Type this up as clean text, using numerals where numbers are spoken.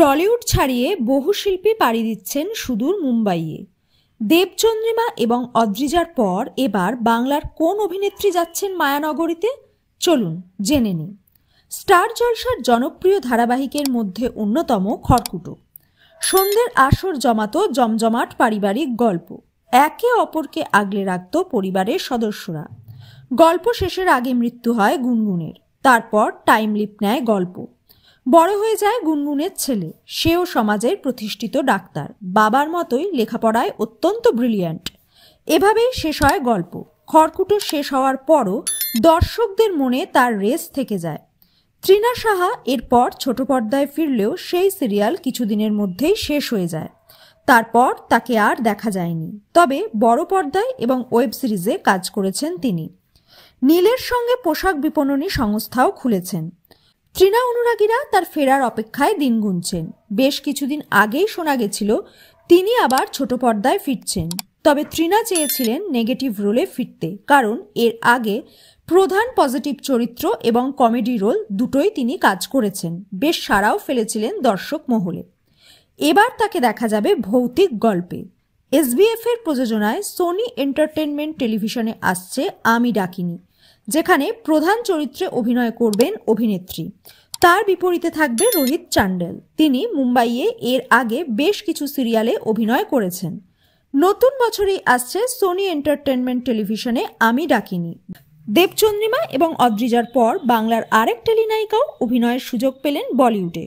Tollywood ছাড়িয়ে বহু শিল্পী পাড়ি দিচ্ছেন সুদূর মুম্বাইয়ে। দেবচন্দ্রিমা এবং অদ্রিজার পর এবার বাংলার কোন অভিনেত্রী যাচ্ছেন মায়ানগরীতে? চলুন জেনে নিই। স্টার জলসার জনপ্রিয় ধারাবাহিকের মধ্যে অন্যতম খড়কুটো। সন্ধ্যের আসর জমাতো জমজমাট পারিবারিক গল্প, একে অপরকে আগলে রাখত পরিবারের সদস্যরা। গল্প শেষের আগে মৃত্যু হয় গুনগুনের, তারপর টাইম লিপ নেয় গল্প। বড় হয়ে যায় গুনগুনের ছেলে, সেও সমাজের প্রতিষ্ঠিত ডাক্তার, বাবার মতোই লেখাপড়ায় অত্যন্ত ব্রিলিয়ান্ট। এভাবেই শেষ হয় গল্প। খড়কুটো শেষ হওয়ার পরও দর্শকদের মনে তার রেস থেকে যায়। তৃণা সাহা এরপর ছোট পর্দায় ফিরলেও সেই সিরিয়াল কিছুদিনের মধ্যেই শেষ হয়ে যায়। তারপর তাকে আর দেখা যায়নি, তবে বড় পর্দায় এবং ওয়েব সিরিজে কাজ করেছেন তিনি। নীলের সঙ্গে পোশাক বিপণনী সংস্থাও খুলেছেন। তৃণা অনুরাগীরা তার ফেরার অপেক্ষায় দিন গুনছেন। বেশ কিছুদিন আগেই শোনা গেছিল তিনি আবার ছোট পর্দায় ফিরছেন, তবে তৃণা চেয়েছিলেন নেগেটিভ রোলে ফিরতে, কারণ এর আগে প্রধান পজিটিভ চরিত্র এবং কমেডি রোল দুটোই তিনি কাজ করেছেন, বেশ সাড়াও ফেলেছিলেন দর্শক মহলে। এবার তাকে দেখা যাবে ভৌতিক গল্পে। এসবিএফ এর প্রযোজনায় সোনি এন্টারটেনমেন্ট টেলিভিশনে আসছে আমি ডাকিনি, যেখানে প্রধান চরিত্রে অভিনয় করবেন অভিনেত্রী। তার বিপরীতে থাকবে রোহিত চান্ডেল। তিনি মুম্বাইয়ে এর আগে বেশ কিছু সিরিয়ালে অভিনয় করেছেন। নতুন বছরেই আসছে সোনি এন্টারটেনমেন্ট টেলিভিশনে আমি ডাকিনি। দেবচন্দ্রিমা এবং অদ্রিজার পর বাংলার আরেক টেলিনায়িকাও অভিনয়ের সুযোগ পেলেন বলিউডে।